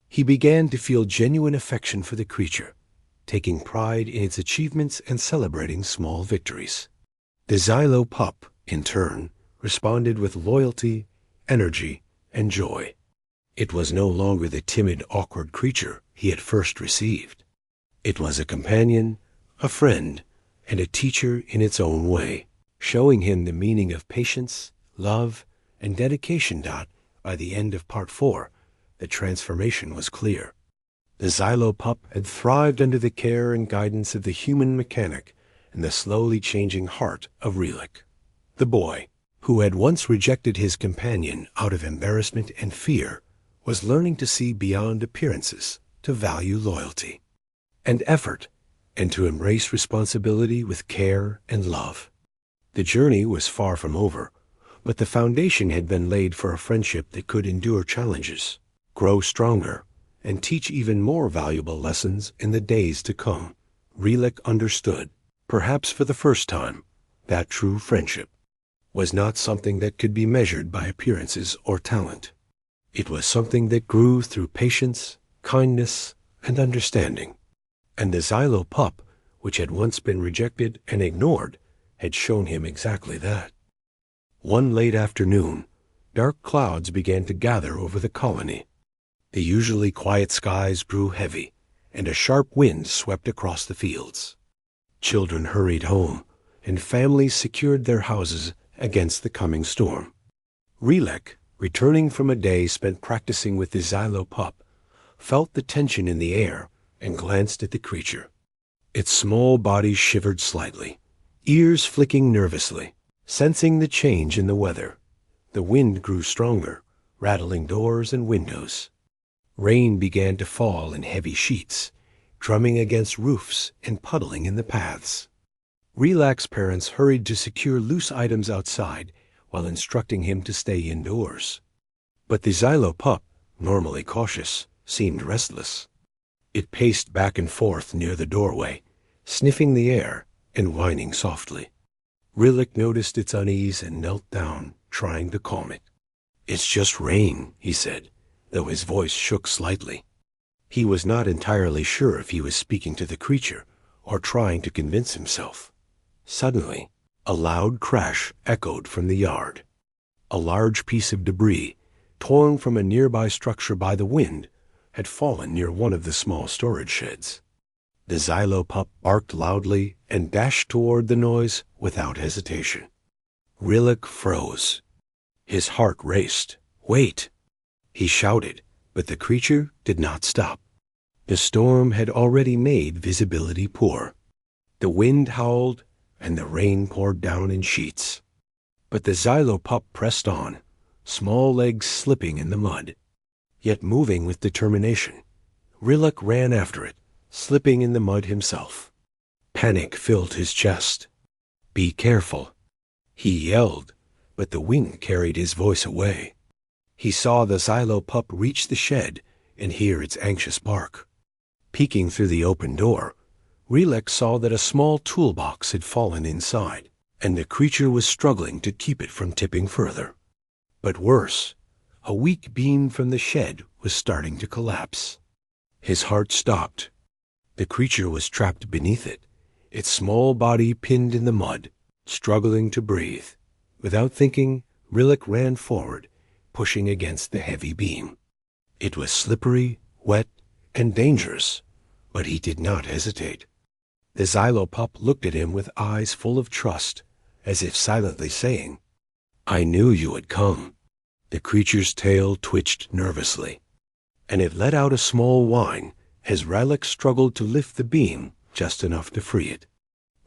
He began to feel genuine affection for the creature, taking pride in its achievements and celebrating small victories. The Xylo pup, in turn, responded with loyalty, energy, and joy. It was no longer the timid, awkward creature he had first received. It was a companion, a friend, and a teacher in its own way, showing him the meaning of patience, love, and dedication. By the end of Part 4, the transformation was clear. The Xylo pup had thrived under the care and guidance of the human mechanic and the slowly changing heart of Relek. The boy, who had once rejected his companion out of embarrassment and fear, was learning to see beyond appearances, to value loyalty and effort, and to embrace responsibility with care and love. The journey was far from over, but the foundation had been laid for a friendship that could endure challenges, grow stronger, and teach even more valuable lessons in the days to come. Relek understood, perhaps for the first time, that true friendship was not something that could be measured by appearances or talent. It was something that grew through patience, kindness, and understanding. And the Xylo pup, which had once been rejected and ignored, had shown him exactly that. One late afternoon, dark clouds began to gather over the colony. The usually quiet skies grew heavy, and a sharp wind swept across the fields. Children hurried home, and families secured their houses against the coming storm. Relek, returning from a day spent practicing with the Xylo pup, felt the tension in the air and glanced at the creature. Its small body shivered slightly, ears flicking nervously, sensing the change in the weather. The wind grew stronger, rattling doors and windows. Rain began to fall in heavy sheets, drumming against roofs and puddling in the paths. Relek's parents hurried to secure loose items outside while instructing him to stay indoors. But the Xylo pup, normally cautious, seemed restless. It paced back and forth near the doorway, sniffing the air and whining softly. Relek noticed its unease and knelt down, trying to calm it. "It's just rain," he said, though his voice shook slightly. He was not entirely sure if he was speaking to the creature or trying to convince himself. Suddenly, a loud crash echoed from the yard. A large piece of debris, torn from a nearby structure by the wind, had fallen near one of the small storage sheds. The Xylo pup barked loudly and dashed toward the noise without hesitation. Relek froze. His heart raced. "Wait!" He shouted, but the creature did not stop. The storm had already made visibility poor. The wind howled, and the rain poured down in sheets. But the Xylo pup pressed on, small legs slipping in the mud, yet moving with determination. Relek ran after it, slipping in the mud himself. Panic filled his chest. "Be careful," he yelled, but the wind carried his voice away. He saw the Xylo pup reach the shed and hear its anxious bark. Peeking through the open door, Relek saw that a small toolbox had fallen inside, and the creature was struggling to keep it from tipping further. But worse, a weak beam from the shed was starting to collapse. His heart stopped. The creature was trapped beneath it, its small body pinned in the mud, struggling to breathe. Without thinking, Relek ran forward, pushing against the heavy beam. It was slippery, wet, and dangerous, but he did not hesitate. The Xylo pup looked at him with eyes full of trust, as if silently saying, "I knew you would come." The creature's tail twitched nervously, and it let out a small whine as Rylak struggled to lift the beam just enough to free it.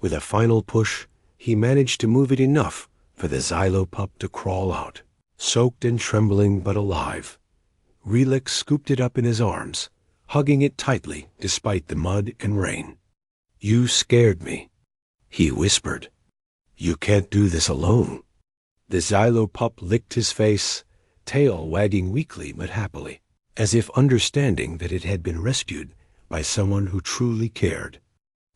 With a final push, he managed to move it enough for the Xylo pup to crawl out, soaked and trembling but alive. Rylak scooped it up in his arms, hugging it tightly despite the mud and rain. "You scared me," he whispered. "You can't do this alone." The Xylo pup licked his face, tail wagging weakly but happily, as if understanding that it had been rescued by someone who truly cared.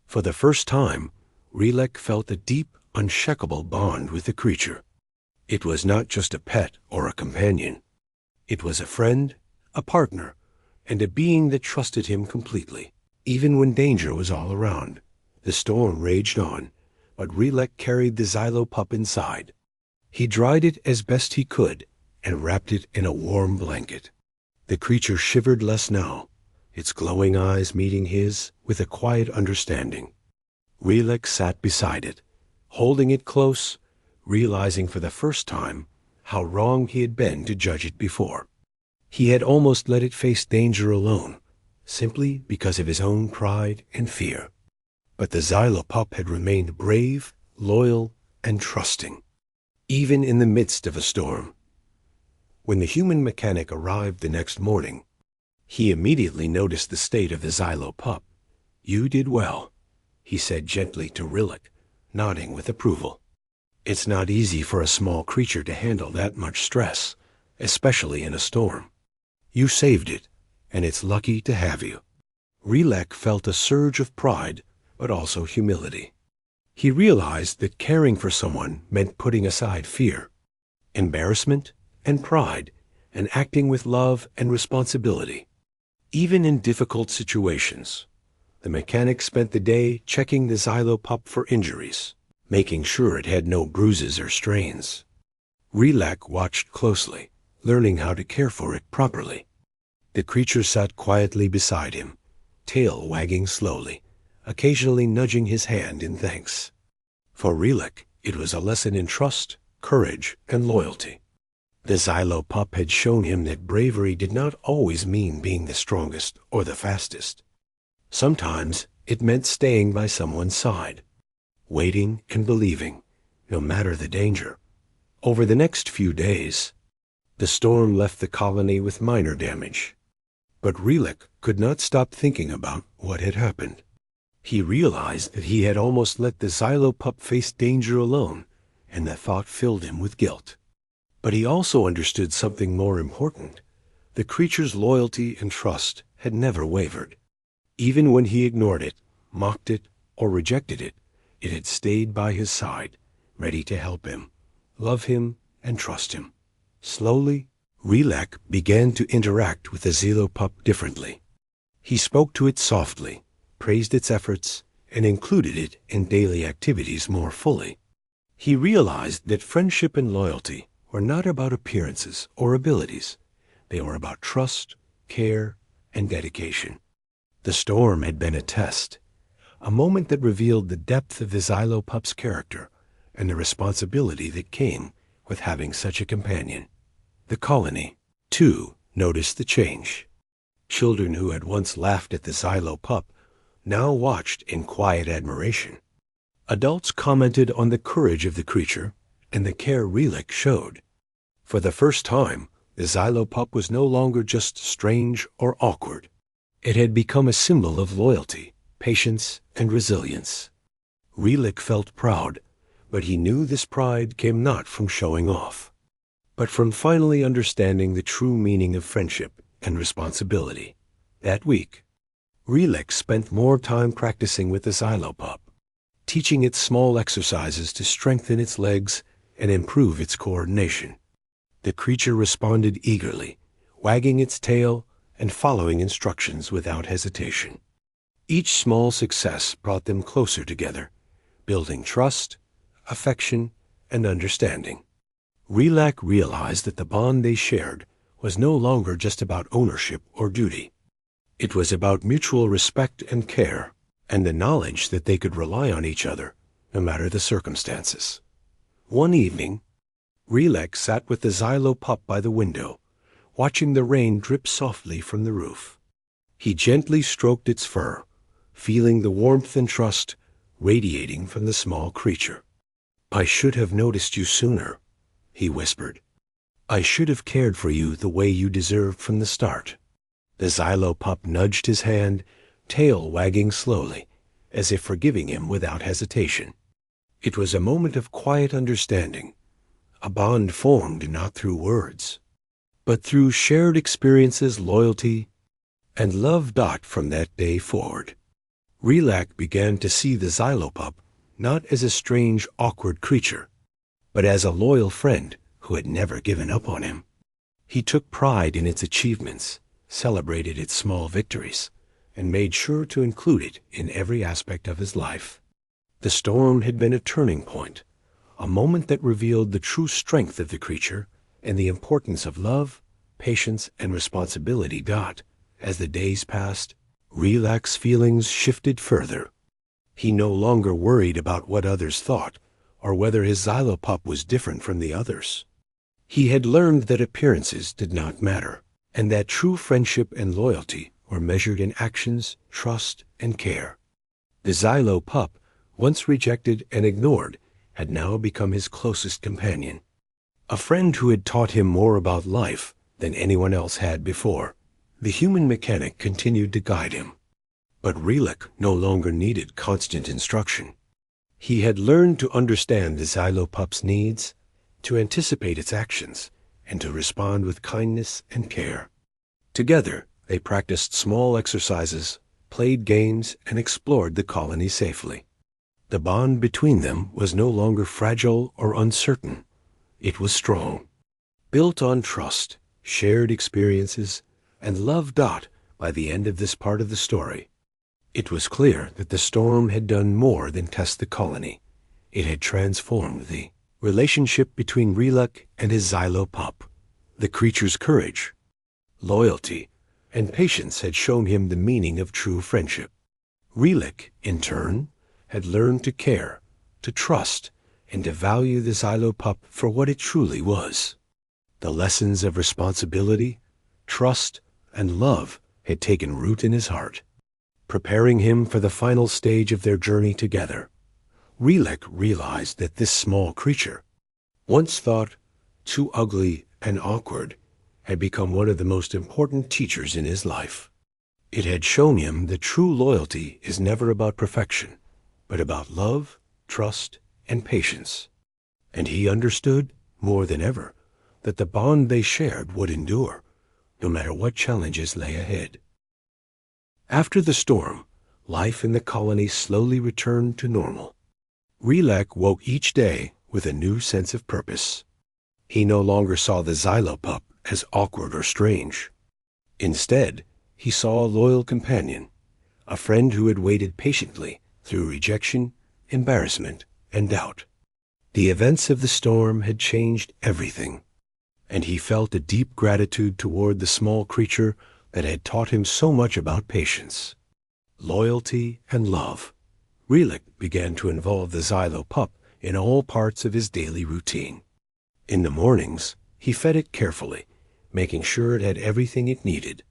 For the first time, Rylak felt a deep, unshakable bond with the creature. It was not just a pet or a companion. It was a friend, a partner, and a being that trusted him completely. Even when danger was all around, the storm raged on, but Rylak carried the Xylo pup inside. He dried it as best he could and wrapped it in a warm blanket. The creature shivered less now, its glowing eyes meeting his with a quiet understanding. Rylak sat beside it, holding it close, realizing for the first time how wrong he had been to judge it before. He had almost let it face danger alone, simply because of his own pride and fear. But the Xylo pup had remained brave, loyal, and trusting, even in the midst of a storm. When the human mechanic arrived the next morning, he immediately noticed the state of the Xylo pup. "You did well," he said gently to Rylak, nodding with approval. "It's not easy for a small creature to handle that much stress, especially in a storm. You saved it, and it's lucky to have you." Rylak felt a surge of pride, but also humility. He realized that caring for someone meant putting aside fear, embarrassment, and pride, and acting with love and responsibility. Even in difficult situations, the mechanic spent the day checking the Xylo pup for injuries, making sure it had no bruises or strains. Rylak watched closely, learning how to care for it properly. The creature sat quietly beside him, tail wagging slowly, occasionally nudging his hand in thanks. For Rylak, it was a lesson in trust, courage, and loyalty. The Xylo pup had shown him that bravery did not always mean being the strongest or the fastest. Sometimes it meant staying by someone's side, waiting and believing, no matter the danger. Over the next few days, the storm left the colony with minor damage. But Rylak could not stop thinking about what had happened. He realized that he had almost let the Xylo pup face danger alone, and the thought filled him with guilt. But he also understood something more important. The creature's loyalty and trust had never wavered. Even when he ignored it, mocked it, or rejected it, it had stayed by his side, ready to help him, love him, and trust him. Slowly, Rylak began to interact with the Xylo pup differently. He spoke to it softly, praised its efforts, and included it in daily activities more fully. He realized that friendship and loyalty were not about appearances or abilities. They were about trust, care, and dedication. The storm had been a test, a moment that revealed the depth of the Xylo pup's character and the responsibility that came with having such a companion. The colony, too, noticed the change. Children who had once laughed at the Xylo pup now watched in quiet admiration. Adults commented on the courage of the creature and the care Rylak showed. For the first time, the Xylo pup was no longer just strange or awkward. It had become a symbol of loyalty, patience, and resilience. Rylak felt proud, but he knew this pride came not from showing off, but from finally understanding the true meaning of friendship and responsibility. That week, Rylak spent more time practicing with the Xylo pup, teaching it small exercises to strengthen its legs and improve its coordination. The creature responded eagerly, wagging its tail and following instructions without hesitation. Each small success brought them closer together, building trust, affection, and understanding. Rylak realized that the bond they shared was no longer just about ownership or duty. It was about mutual respect and care, and the knowledge that they could rely on each other, no matter the circumstances. One evening, Rylak sat with the Xylo pup by the window, watching the rain drip softly from the roof. He gently stroked its fur, feeling the warmth and trust radiating from the small creature. "I should have noticed you sooner," he whispered. "I should have cared for you the way you deserved from the start." The Xylo pup nudged his hand, tail wagging slowly, as if forgiving him without hesitation. It was a moment of quiet understanding, a bond formed not through words, but through shared experiences, loyalty, and love. From that day forward, Relak began to see the Xylo pup not as a strange, awkward creature, but as a loyal friend who had never given up on him. He took pride in its achievements, celebrated its small victories, and made sure to include it in every aspect of his life. The storm had been a turning point, a moment that revealed the true strength of the creature and the importance of love, patience, and responsibility. As the days passed, Relak's feelings shifted further. He no longer worried about what others thought or whether his Xylo pup was different from the others. He had learned that appearances did not matter, and that true friendship and loyalty were measured in actions, trust, and care. The Xylo pup, once rejected and ignored, had now become his closest companion, a friend who had taught him more about life than anyone else had before. The human mechanic continued to guide him, but Relak no longer needed constant instruction. He had learned to understand the Xylo pup's needs, to anticipate its actions, and to respond with kindness and care. Together, they practiced small exercises, played games, and explored the colony safely. The bond between them was no longer fragile or uncertain. It was strong, built on trust, shared experiences, and love. By the end of this part of the story, it was clear that the storm had done more than test the colony. It had transformed the relationship between Relak and his Xylo pup. The creature's courage, loyalty, and patience had shown him the meaning of true friendship. Relak, in turn, had learned to care, to trust, and to value the Xylo pup for what it truly was. The lessons of responsibility, trust, and love had taken root in his heart, preparing him for the final stage of their journey together. Relak realized that this small creature, once thought too ugly and awkward, had become one of the most important teachers in his life. It had shown him that true loyalty is never about perfection, but about love, trust, and patience. And he understood, more than ever, that the bond they shared would endure, no matter what challenges lay ahead. After the storm, life in the colony slowly returned to normal. Relak woke each day with a new sense of purpose. He no longer saw the Xylo pup as awkward or strange. Instead, he saw a loyal companion, a friend who had waited patiently through rejection, embarrassment, and doubt. The events of the storm had changed everything, and he felt a deep gratitude toward the small creature that had taught him so much about patience, loyalty, and love. Relak began to involve the Xylo pup in all parts of his daily routine. In the mornings, he fed it carefully, making sure it had everything it needed.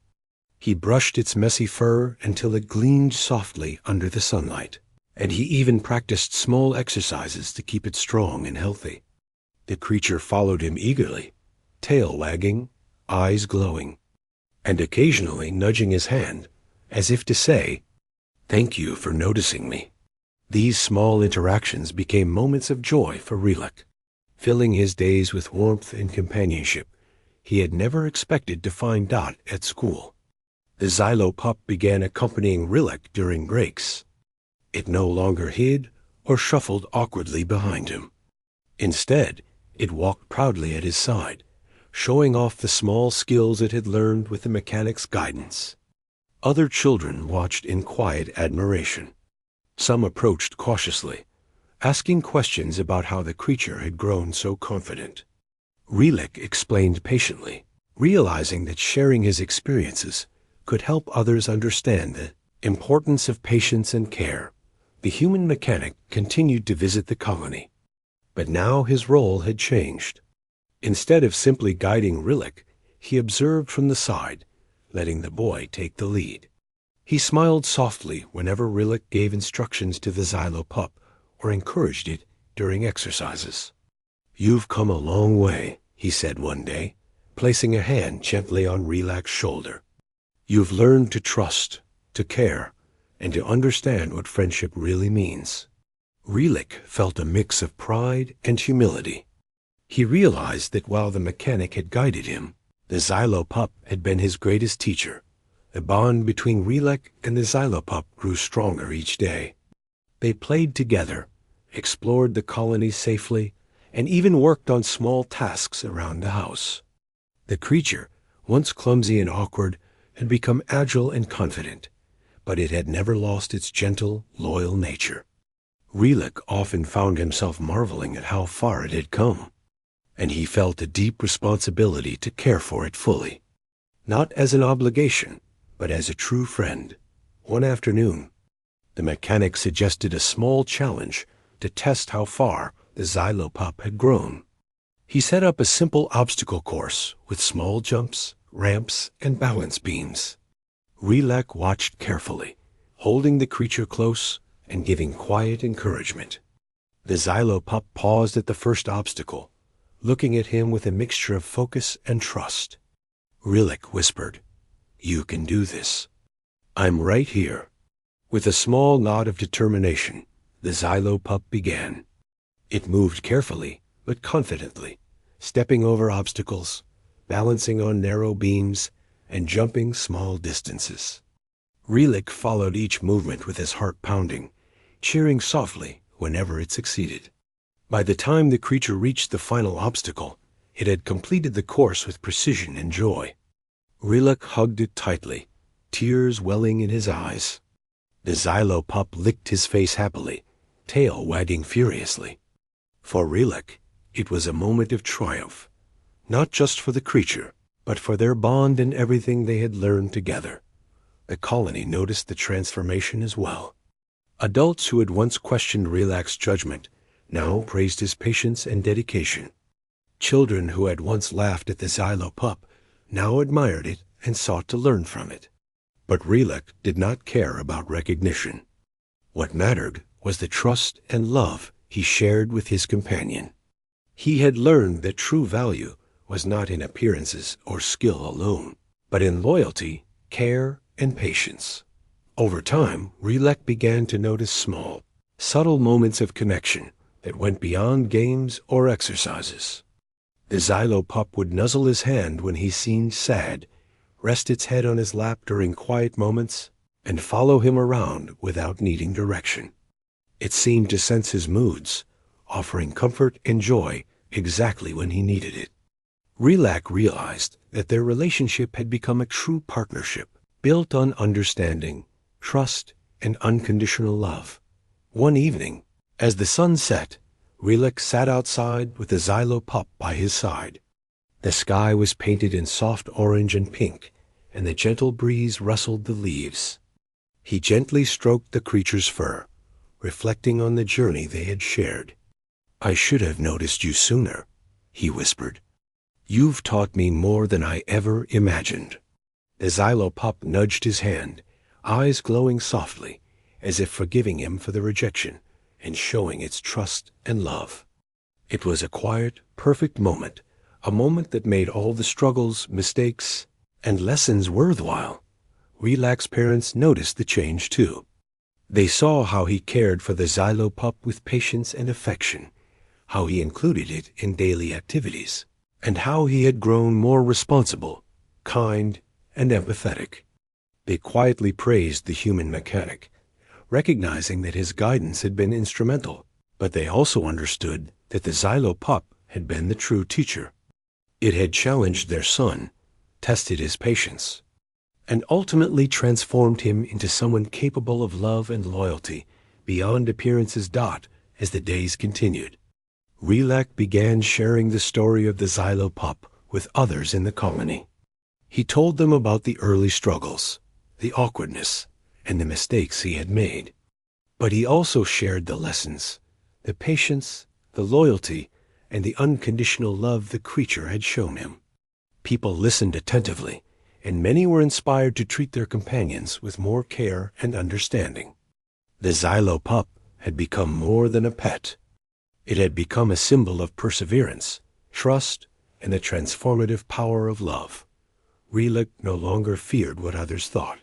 He brushed its messy fur until it gleamed softly under the sunlight, and he even practiced small exercises to keep it strong and healthy. The creature followed him eagerly, tail wagging, eyes glowing, and occasionally nudging his hand, as if to say, "Thank you for noticing me." These small interactions became moments of joy for Relak, filling his days with warmth and companionship he had never expected to find at school. The Xylo pup began accompanying Relak during breaks. It no longer hid or shuffled awkwardly behind him. Instead, it walked proudly at his side, showing off the small skills it had learned with the mechanic's guidance. Other children watched in quiet admiration. Some approached cautiously, asking questions about how the creature had grown so confident. Relak explained patiently, realizing that sharing his experiences could help others understand the importance of patience and care. The human mechanic continued to visit the colony, but now his role had changed. Instead of simply guiding Relak, he observed from the side, letting the boy take the lead. He smiled softly whenever Rilek gave instructions to the Xylo pup or encouraged it during exercises. "You've come a long way," he said one day, placing a hand gently on Rilek's shoulder. "You've learned to trust, to care, and to understand what friendship really means." Rilek felt a mix of pride and humility. He realized that while the mechanic had guided him, the Xylo pup had been his greatest teacher. The bond between Rilek and the Xylo pup grew stronger each day. They played together, explored the colony safely, and even worked on small tasks around the house. The creature, once clumsy and awkward, had become agile and confident, but it had never lost its gentle, loyal nature. Rilek often found himself marveling at how far it had come, and he felt a deep responsibility to care for it fully, not as an obligation, but as a true friend. One afternoon, the mechanic suggested a small challenge to test how far the Xylo pup had grown. He set up a simple obstacle course with small jumps, ramps, and balance beams. Rilek watched carefully, holding the creature close and giving quiet encouragement. The Xylo pup paused at the first obstacle, looking at him with a mixture of focus and trust. Rilek whispered, "You can do this. I'm right here." With a small nod of determination, the Xylo pup began. It moved carefully but confidently, stepping over obstacles, balancing on narrow beams, and jumping small distances. Rilek followed each movement with his heart pounding, cheering softly whenever it succeeded. By the time the creature reached the final obstacle, it had completed the course with precision and joy. Rilek hugged it tightly, tears welling in his eyes. The Xylo pup licked his face happily, tail wagging furiously. For Rilek, it was a moment of triumph, not just for the creature, but for their bond and everything they had learned together. The colony noticed the transformation as well. Adults who had once questioned Rilek's judgment now praised his patience and dedication. Children who had once laughed at the Xylo pup now admired it and sought to learn from it. But Rilek did not care about recognition. What mattered was the trust and love he shared with his companion. He had learned that true value was not in appearances or skill alone, but in loyalty, care, and patience. Over time, Rilek began to notice small, subtle moments of connection that went beyond games or exercises. The Xylo pup would nuzzle his hand when he seemed sad, rest its head on his lap during quiet moments, and follow him around without needing direction. It seemed to sense his moods, offering comfort and joy exactly when he needed it. Rilek realized that their relationship had become a true partnership, built on understanding, trust, and unconditional love. One evening, as the sun set, Rilek sat outside with the Xylo pup by his side. The sky was painted in soft orange and pink, and the gentle breeze rustled the leaves. He gently stroked the creature's fur, reflecting on the journey they had shared. "I should have noticed you sooner," he whispered. "You've taught me more than I ever imagined." The Xylo pup nudged his hand, eyes glowing softly, as if forgiving him for the rejection and showing its trust and love. It was a quiet, perfect moment, a moment that made all the struggles, mistakes, and lessons worthwhile. Rilek's parents noticed the change too. They saw how he cared for the Xylo pup with patience and affection, how he included it in daily activities, and how he had grown more responsible, kind, and empathetic. They quietly praised the human mechanic, recognizing that his guidance had been instrumental, but they also understood that the Xylo pup had been the true teacher. It had challenged their son, tested his patience, and ultimately transformed him into someone capable of love and loyalty beyond appearances. As the days continued, Rilek began sharing the story of the Xylo pup with others in the colony. He told them about the early struggles, the awkwardness, and the mistakes he had made. But he also shared the lessons, the patience, the loyalty, and the unconditional love the creature had shown him. People listened attentively, and many were inspired to treat their companions with more care and understanding. The Xylo pup had become more than a pet. It had become a symbol of perseverance, trust, and the transformative power of love. Relek no longer feared what others thought.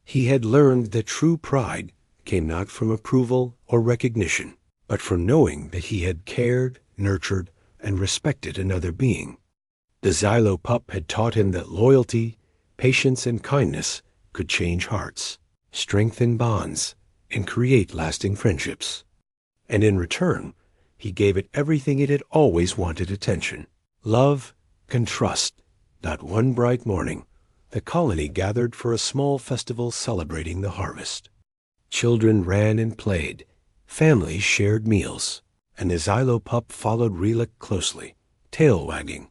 He had learned that true pride came not from approval or recognition, but from knowing that he had cared, nurtured, and respected another being. The Xylo pup had taught him that loyalty, patience, and kindness could change hearts, strengthen bonds, and create lasting friendships. And in return, he gave it everything it had always wanted: attention, love, and trust. That one bright morning, the colony gathered for a small festival celebrating the harvest. Children ran and played, families shared meals, and the Xylo pup followed Relek closely, tail wagging,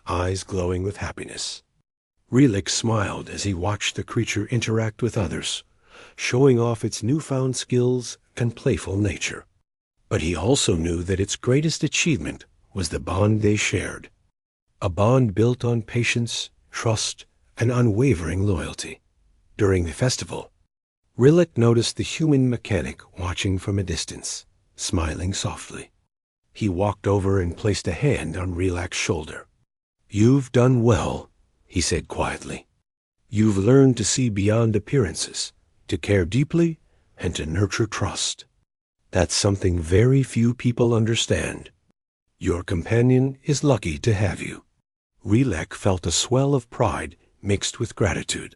eyes glowing with happiness. Relek smiled as he watched the creature interact with others, showing off its newfound skills and playful nature. But he also knew that its greatest achievement was the bond they shared, a bond built on patience, trust, and unwavering loyalty. During the festival, Relek noticed the human mechanic watching from a distance, smiling softly. He walked over and placed a hand on Relek's shoulder. "You've done well," he said quietly. "You've learned to see beyond appearances, to care deeply, and to nurture trust. That's something very few people understand. Your companion is lucky to have you." Relek felt a swell of pride mixed with gratitude.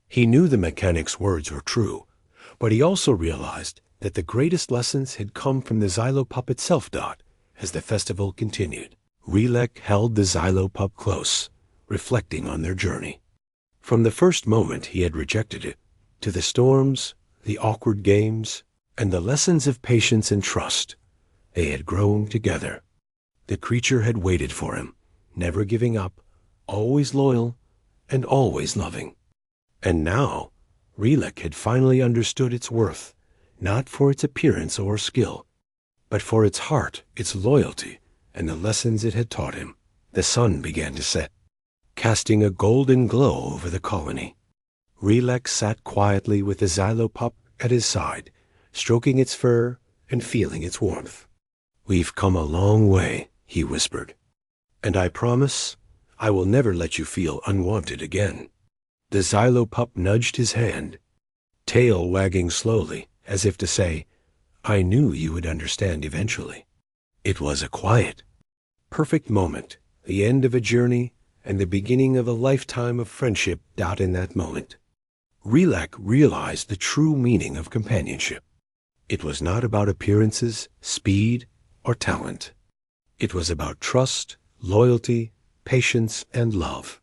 He knew the mechanic's words were true, but he also realized that the greatest lessons had come from the Xylo pup itself. As the festival continued, Relek held the Xylo pup close, reflecting on their journey. From the first moment he had rejected it, to the storms, the awkward games, and the lessons of patience and trust, they had grown together. The creature had waited for him, never giving up, always loyal, and always loving. And now, Relek had finally understood its worth, not for its appearance or skill, but for its heart, its loyalty, and the lessons it had taught him. The sun began to set, casting a golden glow over the colony. Relek sat quietly with the Xylo pup at his side, stroking its fur and feeling its warmth. "We've come a long way," he whispered, "and I promise I will never let you feel unwanted again." The Xylo pup nudged his hand, tail wagging slowly, as if to say, "I knew you would understand eventually." It was a quiet, perfect moment, the end of a journey and the beginning of a lifetime of friendship. In that moment, Relek realized the true meaning of companionship. It was not about appearances, speed, or talent. It was about trust, loyalty, patience, and love.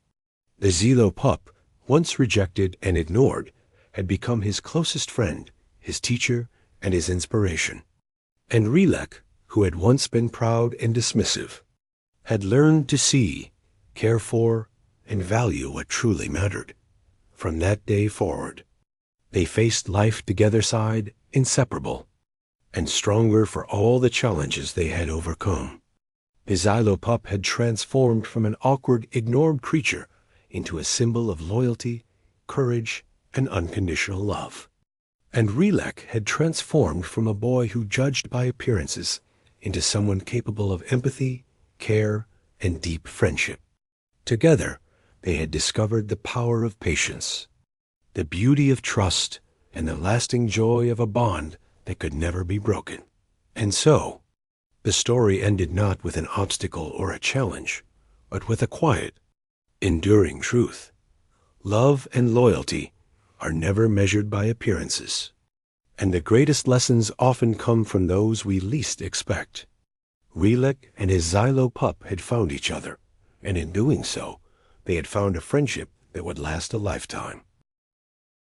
The Xylo pup, once rejected and ignored, had become his closest friend, his teacher, and his inspiration. And Relek, who had once been proud and dismissive, had learned to see, care for, and value what truly mattered. From that day forward, they faced life together, side inseparable, and stronger for all the challenges they had overcome. The Xylo pup had transformed from an awkward, ignored creature into a symbol of loyalty, courage, and unconditional love. And Relek had transformed from a boy who judged by appearances into someone capable of empathy, care, and deep friendship. Together, they had discovered the power of patience, the beauty of trust, and the lasting joy of a bond that could never be broken. And so, the story ended not with an obstacle or a challenge, but with a quiet, enduring truth. Love and loyalty are never measured by appearances, and the greatest lessons often come from those we least expect. Relek and his Xylo pup had found each other, and in doing so, they had found a friendship that would last a lifetime.